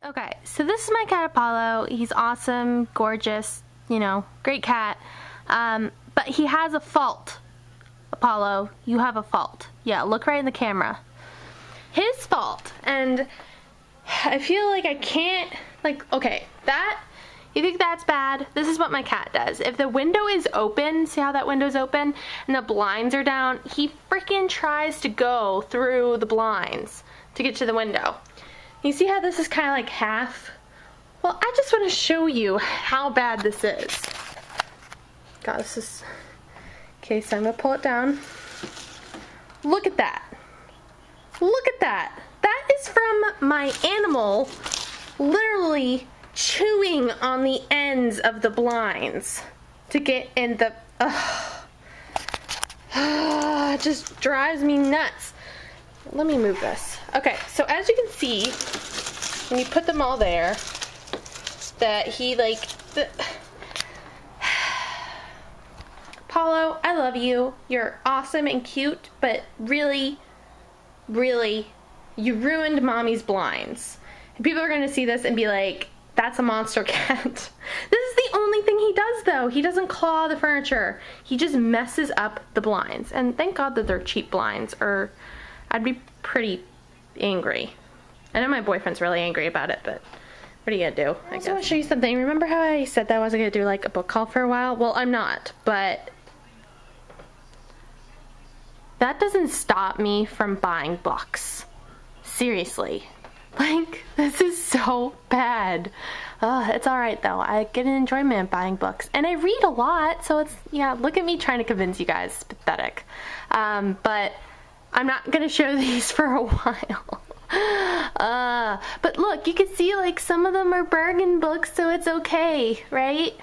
Okay, so this is my cat Apollo. He's awesome, gorgeous, you know, great cat. But he has a fault. Apollo, you have a fault. Yeah, look right in the camera. His fault. And I feel like I can't, like, okay, that, you think that's bad? This is what my cat does. If the window is open, see how that window's open, and the blinds are down, he freaking tries to go through the blinds to get to the window. You see how this is kind of like half? Well, I just want to show you how bad this is. God, this is... Okay, so I'm going to pull it down. Look at that. Look at that. That is from my animal literally chewing on the ends of the blinds to get in the... It just drives me nuts. Let me move this. Okay, so as you can see, when you put them all there, that he like... Apollo, I love you. You're awesome and cute, but really, really, you ruined mommy's blinds. And people are going to see this and be like, that's a monster cat. This is the only thing he does, though. He doesn't claw the furniture. He just messes up the blinds. And thank God that they're cheap blinds, or I'd be pretty angry. I know my boyfriend's really angry about it, but what are you gonna do? I just want to show you something. Remember how I said that I wasn't gonna do like a book haul for a while? Well, I'm not, but that doesn't stop me from buying books. Seriously. Like, this is so bad. It's alright though. I get an enjoyment buying books. And I read a lot, so it's, yeah, look at me trying to convince you guys. It's pathetic. But I'm not gonna show these for a while. But look, you can see like some of them are bargain books, so it's okay, right?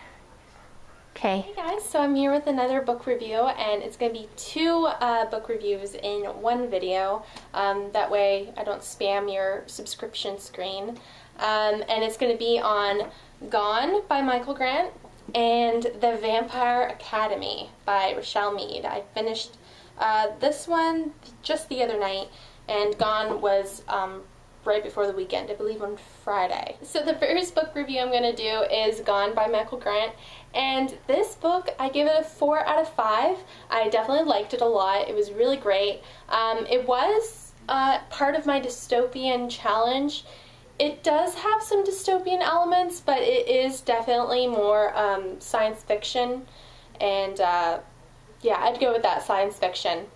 Okay. Hey guys, so I'm here with another book review, and it's going to be two book reviews in one video. That way I don't spam your subscription screen. And it's going to be on Gone by Michael Grant and The Vampire Academy by Richelle Mead. I finished this one just the other night, and Gone was right before the weekend, I believe on Friday. So the first book review I'm going to do is Gone by Michael Grant, and this book, I give it a 4 out of 5. I definitely liked it a lot. It was really great. It was part of my dystopian challenge. It does have some dystopian elements, but it is definitely more science fiction, and yeah, I'd go with that, science fiction.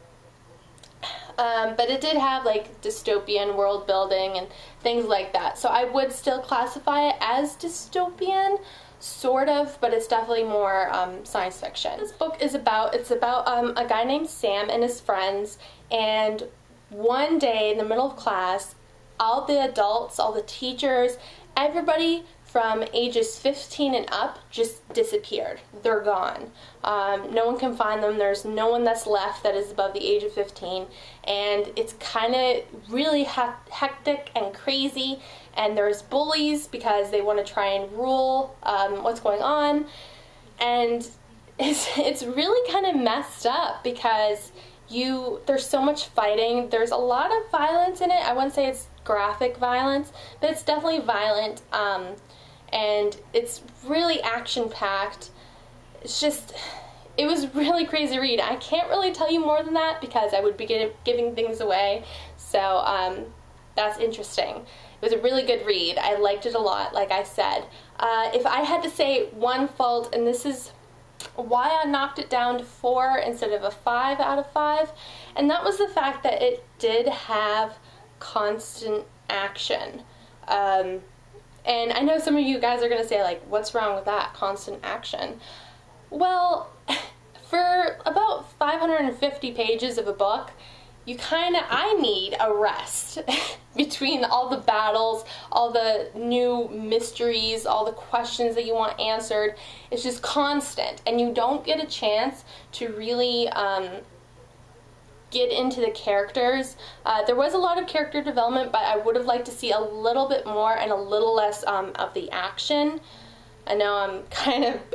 But it did have like dystopian world building and things like that. So I would still classify it as dystopian, sort of, but it's definitely more science fiction. This book is about, a guy named Sam and his friends, and one day in the middle of class, all the adults, all the teachers, everybody from ages 15 and up just disappeared. They're gone. No one can find them. There's no one that's left that is above the age of 15, and it's kind of really hectic and crazy, and there's bullies because they want to try and rule what's going on, and it's really kind of messed up because there's so much fighting. There's a lot of violence in it. I wouldn't say it's graphic violence, but it's definitely violent, and it's really action-packed. It was really crazy read. I can't really tell you more than that because I would be giving things away, so that's interesting. It was a really good read. I liked it a lot, like I said. If I had to say one fault, and this is why I knocked it down to 4 instead of a 5 out of 5, and that was the fact that it did have constant action. And I know some of you guys are going to say, like, what's wrong with that, constant action? Well, for about 550 pages of a book, I need a rest between all the battles, all the new mysteries, all the questions that you want answered. It's just constant, and you don't get a chance to really get into the characters. There was a lot of character development, but I would have liked to see a little bit more and a little less of the action. I know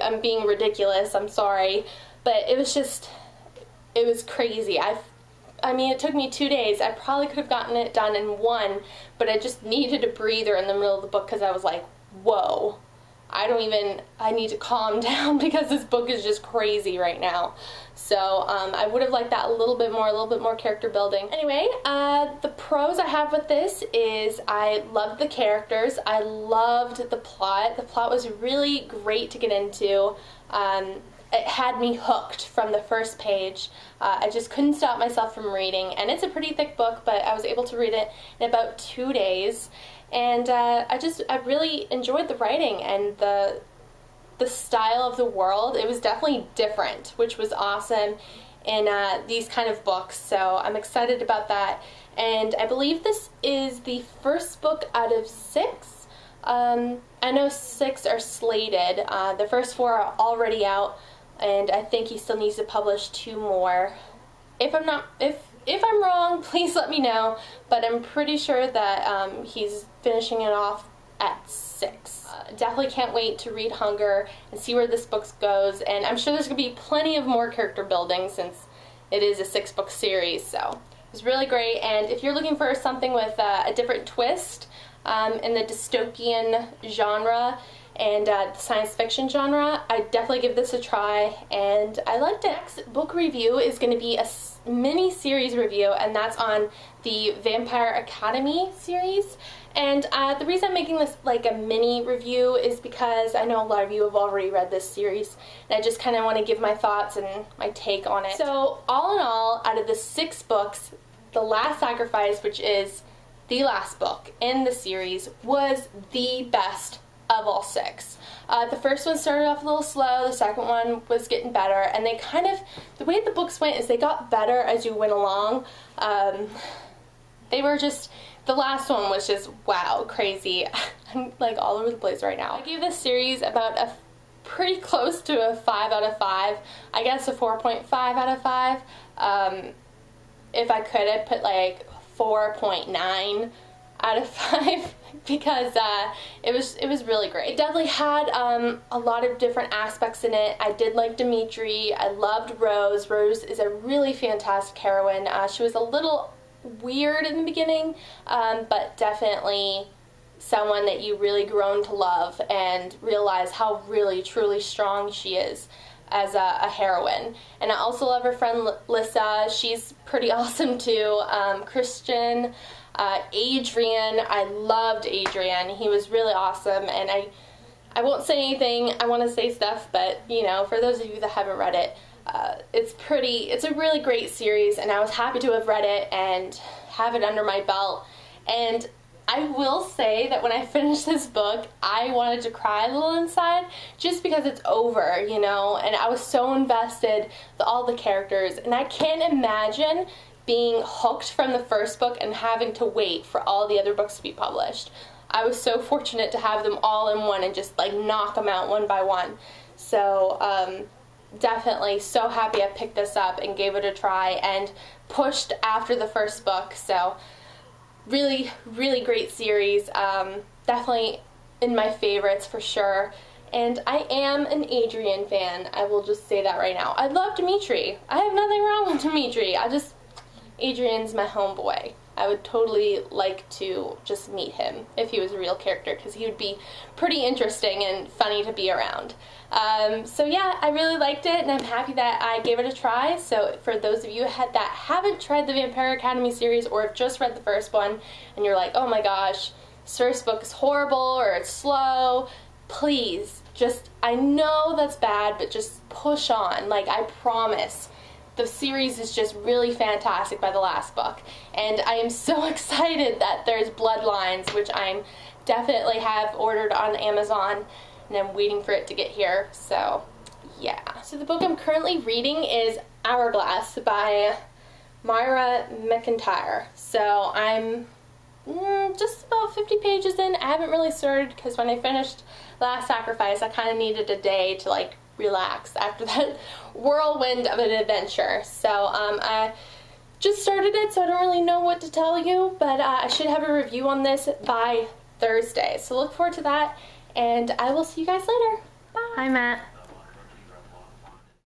I'm being ridiculous, I'm sorry, but it was crazy. I mean, it took me 2 days. I probably could have gotten it done in one, but I just needed a breather in the middle of the book because I was like, whoa, I need to calm down because this book is just crazy right now. So I would have liked that a little bit more character building. Anyway, the pros I have with this is I loved the characters. I loved the plot. The plot was really great to get into. It had me hooked from the first page. I just couldn't stop myself from reading, and it's a pretty thick book, but I was able to read it in about 2 days, and I really enjoyed the writing and the style of the world. It was definitely different, which was awesome in these kind of books, so I'm excited about that. And I believe this is the first book out of 6. I know 6 are slated. The first 4 are already out, and I think he still needs to publish 2 more. If I'm wrong, please let me know, but I'm pretty sure that he's finishing it off at 6. Definitely can't wait to read Hunger and see where this book goes, and I'm sure there's going to be plenty of more character building since it is a 6-book series, so it was really great. And if you're looking for something with a different twist in the dystopian genre and the science fiction genre, I definitely give this a try, and I liked it. Next book review is going to be a mini series review, and that's on the Vampire Academy series. And the reason I'm making this like a mini review is because I know a lot of you have already read this series, and I just kind of want to give my thoughts and my take on it. So all in all, out of the 6 books, The Last Sacrifice, which is the last book in the series, was the best of all 6. The first one started off a little slow, the second one was getting better, and they kind of, the way the books went is they got better as you went along. They were just, the last one was just, wow, crazy. I'm like all over the place right now. I gave this series about a pretty close to a 5 out of 5. I guess a 4.5 out of 5. If I could, I'd put like 4.9 out of 5 because it was really great. It definitely had a lot of different aspects in it. I did like Dimitri. I loved Rose. Rose is a really fantastic heroine. She was a little weird in the beginning, but definitely someone that you really grown to love and realize how really truly strong she is as a heroine. And I also love her friend Lissa. She's pretty awesome too. Christian, Adrian, I loved Adrian. He was really awesome, and I won't say anything. I want to say stuff, but you know, for those of you that haven't read it, it's a really great series, and I was happy to have read it and have it under my belt. And I will say that when I finished this book, I wanted to cry a little inside just because it's over, you know, and I was so invested with all the characters, and I can't imagine being hooked from the first book and having to wait for all the other books to be published. I was so fortunate to have them all in one and just like knock them out one by one. So definitely so happy I picked this up and gave it a try and pushed after the first book. So really, really great series. Definitely in my favorites for sure. And I am an Adrian fan. I will just say that right now. I love Dimitri. I have nothing wrong with Dimitri. Adrian's my homeboy. I would totally like to just meet him if he was a real character, because he would be pretty interesting and funny to be around. So yeah, I really liked it, and I'm happy that I gave it a try. So for those of you that haven't tried the Vampire Academy series, or have just read the first one and you're like, oh my gosh, this first book is horrible or it's slow, please just, I know that's bad, but just push on. Like, I promise the series is just really fantastic by the last book, and I am so excited that there's Bloodlines, which I'm definitely have ordered on Amazon, and I'm waiting for it to get here. So yeah. So the book I'm currently reading is Hourglass by Moira McIntyre. So I'm just about 50 pages in. I haven't really started because when I finished Last Sacrifice, I kind of needed a day to like relax after that whirlwind of an adventure. So I just started it, so I don't really know what to tell you, but I should have a review on this by Thursday. So look forward to that, and I will see you guys later. Bye. Hi, Matt.